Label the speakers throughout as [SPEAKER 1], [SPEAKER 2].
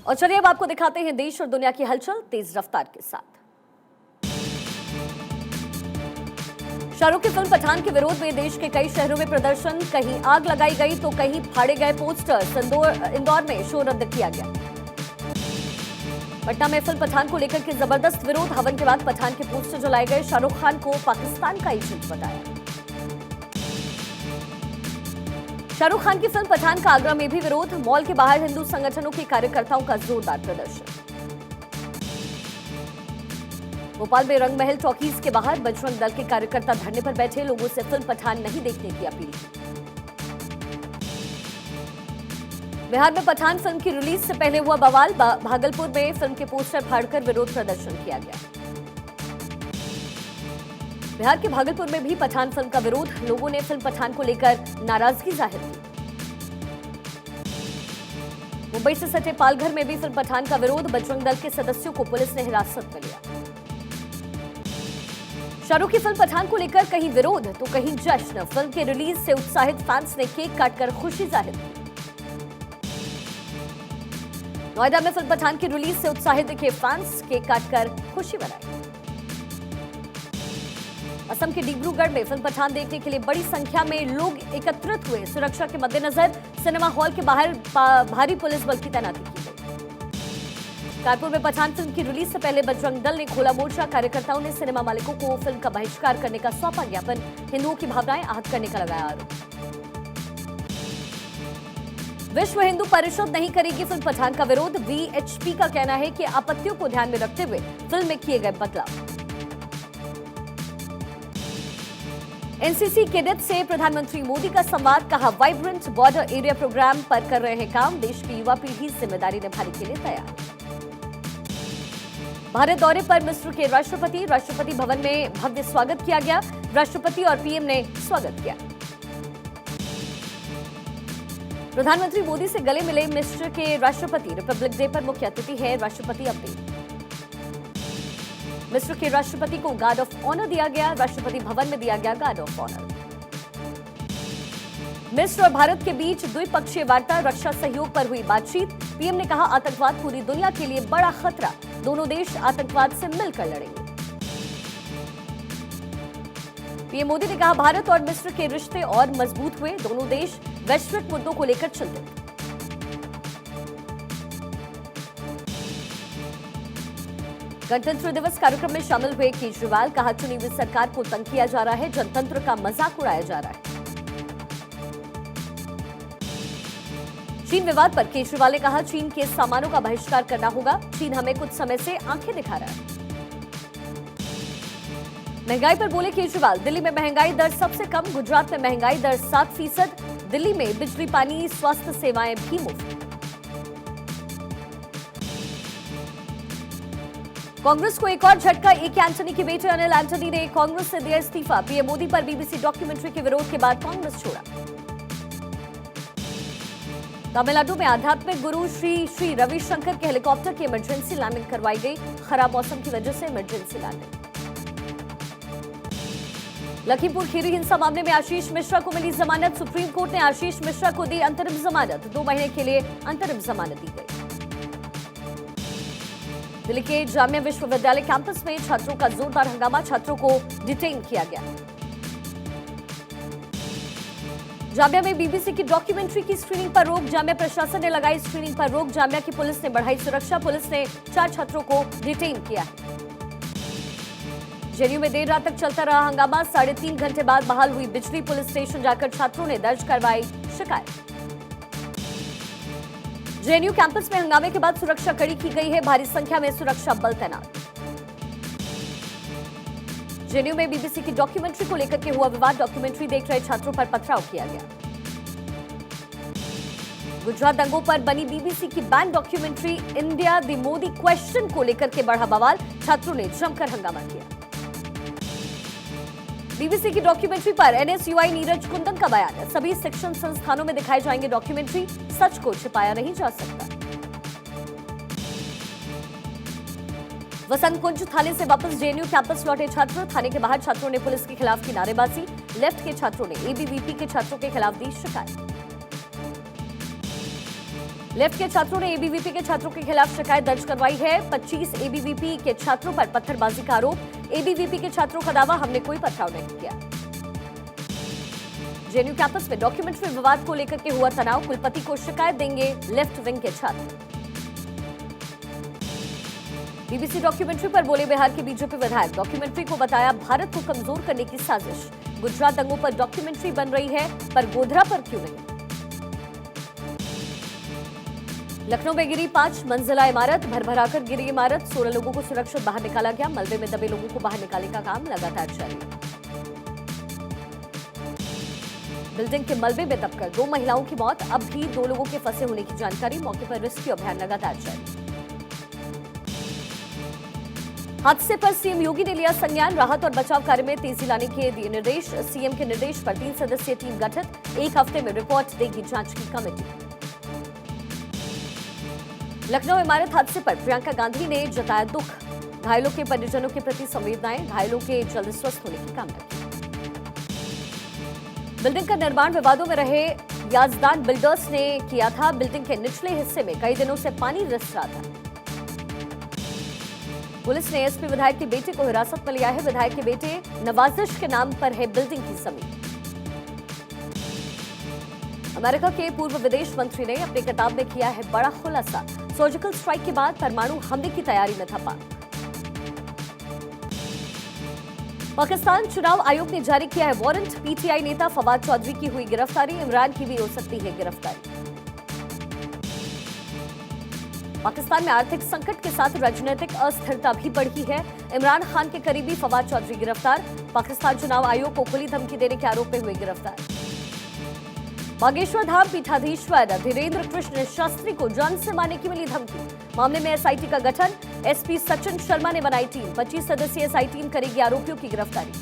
[SPEAKER 1] और चलिए अब आपको दिखाते हैं देश और दुनिया की हलचल तेज रफ्तार के साथ। शाहरुख की फिल्म पठान के विरोध में देश के कई शहरों में प्रदर्शन, कहीं आग लगाई गई तो कहीं फाड़े गए पोस्टर्स। इंदौर में शो रद्द किया गया। पटना में फिल्म पठान को लेकर के जबरदस्त विरोध, हवन के बाद पठान के पोस्टर जलाए गए। शाहरुख खान को पाकिस्तान का एजेंट बताया। शाहरुख खान की फिल्म पठान का आगरा में भी विरोध, मॉल के बाहर हिंदू संगठनों के कार्यकर्ताओं का जोरदार प्रदर्शन। भोपाल में रंगमहल टॉकीज के बाहर बजरंग दल के कार्यकर्ता धरने पर बैठे, लोगों से फिल्म पठान नहीं देखने की अपील की। बिहार में पठान फिल्म की रिलीज से पहले हुआ बवाल, भागलपुर में फिल्म के पोस्टर फाड़कर विरोध प्रदर्शन किया गया। बिहार के भागलपुर में भी पठान फिल्म का विरोध, लोगों ने फिल्म पठान को लेकर नाराजगी जाहिर की। मुंबई से सटे पालघर में भी फिल्म पठान का विरोध, बजरंग दल के सदस्यों को पुलिस ने हिरासत में लिया। शाहरुख की फिल्म पठान को लेकर कहीं विरोध तो कहीं जश्न, फिल्म के रिलीज से उत्साहित फैंस ने केक काटकर खुशी जाहिर की। नोएडा में फिल्म पठान की रिलीज से उत्साहित दिखे फैंस, केक काटकर खुशी मनाई। असम के डिब्रूगढ़ में फिल्म पठान देखने के लिए बड़ी संख्या में लोग एकत्रित हुए। सुरक्षा के मद्देनजर सिनेमा हॉल के बाहर भारी पुलिस बल की तैनाती की गई। कानपुर में पठान फिल्म की रिलीज से पहले बजरंग दल ने खोला मोर्चा, कार्यकर्ताओं ने सिनेमा मालिकों को फिल्म का बहिष्कार करने का सौंपा ज्ञापन, हिंदुओं की भावनाएं आहत करने का लगाया आरोप। विश्व हिंदू परिषद नहीं करेगी फिल्म पठान का विरोध, वीएचपी का कहना है कि आपत्तियों को ध्यान में रखते हुए फिल्म में किए गए बदलाव। एनसीसी कैडेट से प्रधानमंत्री मोदी का संवाद, कहा वाइब्रेंट बॉर्डर एरिया प्रोग्राम पर कर रहे हैं काम, देश की युवा पीढ़ी जिम्मेदारी निभाने के लिए तैयार। भारत दौरे पर मिस्र के राष्ट्रपति भवन में भव्य स्वागत किया गया। राष्ट्रपति और पीएम ने स्वागत किया। प्रधानमंत्री मोदी से गले मिले मिस्र के राष्ट्रपति, रिपब्लिक डे पर मुख्य अतिथि है राष्ट्रपति अपडेट। मिस्र के राष्ट्रपति को गार्ड ऑफ ऑनर दिया गया, राष्ट्रपति भवन में दिया गया गार्ड ऑफ ऑनर। मिस्र और भारत के बीच द्विपक्षीय वार्ता, रक्षा सहयोग पर हुई बातचीत। पीएम ने कहा आतंकवाद पूरी दुनिया के लिए बड़ा खतरा, दोनों देश आतंकवाद से मिलकर लड़ेंगे। पीएम मोदी ने कहा भारत और मिस्र के रिश्ते और मजबूत हुए, दोनों देश वैश्विक मुद्दों को लेकर चिंतित। गणतंत्र दिवस कार्यक्रम में शामिल हुए केजरीवाल, कहा चुनी हुई सरकार को तंग किया जा रहा है, जनतंत्र का मजाक उड़ाया जा रहा है। चीन विवाद पर केजरीवाल ने कहा चीन के सामानों का बहिष्कार करना होगा, चीन हमें कुछ समय से आंखें दिखा रहा है। महंगाई पर बोले केजरीवाल, दिल्ली में महंगाई दर सबसे कम, गुजरात में महंगाई दर 7%, दिल्ली में बिजली पानी स्वास्थ्य सेवाएं भी मुफ्त। कांग्रेस को एक और झटका, ए.के. एंटनी के बेटे अनिल एंटनी ने कांग्रेस से दिया इस्तीफा। पीएम मोदी पर बीबीसी डॉक्यूमेंट्री के विरोध के बाद कांग्रेस छोड़ा। तमिलनाडु में आध्यात्मिक गुरु श्री श्री रविशंकर के हेलीकॉप्टर की इमरजेंसी लैंडिंग करवाई गई, खराब मौसम की वजह से इमरजेंसी लैंडिंग। लखीमपुर खीरी हिंसा मामले में आशीष मिश्रा को मिली जमानत, सुप्रीम कोर्ट ने आशीष मिश्रा को दी अंतरिम जमानत, 2 महीने के लिए अंतरिम जमानत दी गई। दिल्ली के जामिया विश्वविद्यालय कैंपस में छात्रों का जोरदार हंगामा, छात्रों को डिटेन किया गया। जामिया में बीबीसी की डॉक्यूमेंट्री की स्क्रीनिंग पर रोक, जामिया प्रशासन ने लगाई स्क्रीनिंग पर रोक, जामिया की पुलिस ने बढ़ाई सुरक्षा, पुलिस ने 4 छात्रों को डिटेन किया है। जेएनयू में देर रात तक चलता रहा हंगामा, 3.5 घंटे बाद बहाल हुई बिजली, पुलिस स्टेशन जाकर छात्रों ने दर्ज करवाई शिकायत। जेएनयू कैंपस में हंगामे के बाद सुरक्षा कड़ी की गई है, भारी संख्या में सुरक्षा बल तैनात। जेएनयू में बीबीसी की डॉक्यूमेंट्री को लेकर के हुआ विवाद, डॉक्यूमेंट्री देख रहे छात्रों पर पथराव किया गया। गुजरात दंगों पर बनी बीबीसी की ban documentary India the Modi question को लेकर के बढ़ा बवाल, छात्रों ने जमकर हंगामा किया। बीबीसी की डॉक्यूमेंट्री पर एनएसयूआई नीरज कुंदन का बयान है, सभी शिक्षण संस्थानों में दिखाए जाएंगे डॉक्यूमेंट्री, सच को छिपाया नहीं जा सकता। वसंत कुंज थाने से वापस जेएनयू कैंपस लौटे छात्र, थाने के बाहर छात्रों ने पुलिस के खिलाफ की नारेबाजी, लेफ्ट के छात्रों ने एबीवीपी के छात्रों के खिलाफ दी शिकायत। लेफ्ट के छात्रों ने एबीवीपी के छात्रों के खिलाफ शिकायत दर्ज करवाई है। 25 एबीवीपी के छात्रों पर पत्थरबाजी का आरोप। एबीवीपी के छात्रों का दावा, हमने कोई पथराव नहीं किया। जेएनयू कैंपस में डॉक्यूमेंट्री विवाद को लेकर के हुआ तनाव। कुलपति को शिकायत देंगे लेफ्ट विंग के छात्र। बीबीसी डॉक्यूमेंट्री पर बोले बिहार के बीजेपी विधायक। डॉक्यूमेंट्री को बताया भारत को कमजोर करने की साजिश। गुजरात दंगों पर डॉक्यूमेंट्री बन रही है, पर गोधरा पर क्यों नहीं? लखनऊ में गिरी 5 मंजिला इमारत। भरभराकर गिरी इमारत। 16 लोगों को सुरक्षित बाहर निकाला गया। मलबे में दबे लोगों को बाहर निकालने का काम लगातार जारी। बिल्डिंग के मलबे में दबकर 2 महिलाओं की मौत। अब भी 2 लोगों के फंसे होने की जानकारी। मौके पर रेस्क्यू अभियान लगातार जारी। हादसे पर सीएम योगी ने लिया संज्ञान। राहत और बचाव कार्य में तेजी लाने के दिए निर्देश। सीएम के निर्देश पर 3 सदस्यीय टीम गठित। 1 हफ्ते में रिपोर्ट देगी जांच की कमेटी। लखनऊ इमारत हादसे पर प्रियंका गांधी ने जताया दुख। घायलों के परिजनों के प्रति संवेदनाएं। घायलों के जल्द स्वस्थ होने की कामना की। बिल्डिंग का निर्माण विवादों में रहे याजदान बिल्डर्स ने किया था। बिल्डिंग के निचले हिस्से में कई दिनों से पानी रिस रहा था। पुलिस ने एसपी विधायक के बेटे को हिरासत में लिया है। विधायक के बेटे नवाजिश के नाम पर है बिल्डिंग की जमीन। अमेरिका के पूर्व विदेश मंत्री ने अपनी किताब में किया है बड़ा खुलासा। सर्जिकल स्ट्राइक के बाद परमाणु हमले की तैयारी में था पाक। पाकिस्तान चुनाव आयोग ने जारी किया है वारंट। पीटीआई नेता फवाद चौधरी की हुई गिरफ्तारी। इमरान की भी हो सकती है गिरफ्तारी। पाकिस्तान में आर्थिक संकट के साथ राजनीतिक अस्थिरता भी बढ़ी है। इमरान खान के करीबी फवाद चौधरी गिरफ्तार। पाकिस्तान चुनाव आयोग को खुली धमकी देने के आरोप में हुए गिरफ्तार। बागेश्वर धाम पीठाधीश्वर धीरेन्द्र कृष्ण शास्त्री को जान से मारने की मिली धमकी। मामले में एसआईटी का गठन। एसपी सचिन शर्मा ने बनाई टीम। 25 सदस्यीय एसआईटी टीम करेगी आरोपियों की गिरफ्तारी।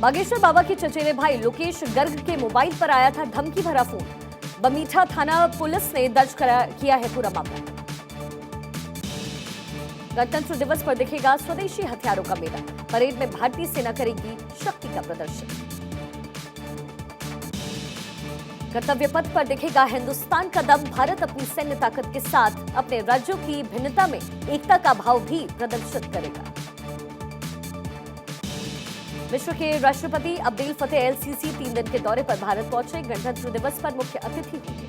[SPEAKER 1] बागेश्वर बाबा के चचेरे भाई लोकेश गर्ग के मोबाइल पर आया था धमकी भरा फोन। बमीठा थाना पुलिस ने दर्ज किया है पूरा मामला। गणतंत्र दिवस पर दिखेगा स्वदेशी हथियारों का मेला। परेड में भारतीय सेना करेगी शक्ति का प्रदर्शन। कर्तव्य पथ पर दिखेगा हिंदुस्तान का दम। भारत अपनी सैन्य ताकत के साथ अपने राज्यों की भिन्नता में एकता का भाव भी प्रदर्शित करेगा। विश्व के राष्ट्रपति अब्देल फतेह एल सीसी 3 दिन के दौरे पर भारत पहुंचे। गणतंत्र दिवस पर मुख्य अतिथि होंगे।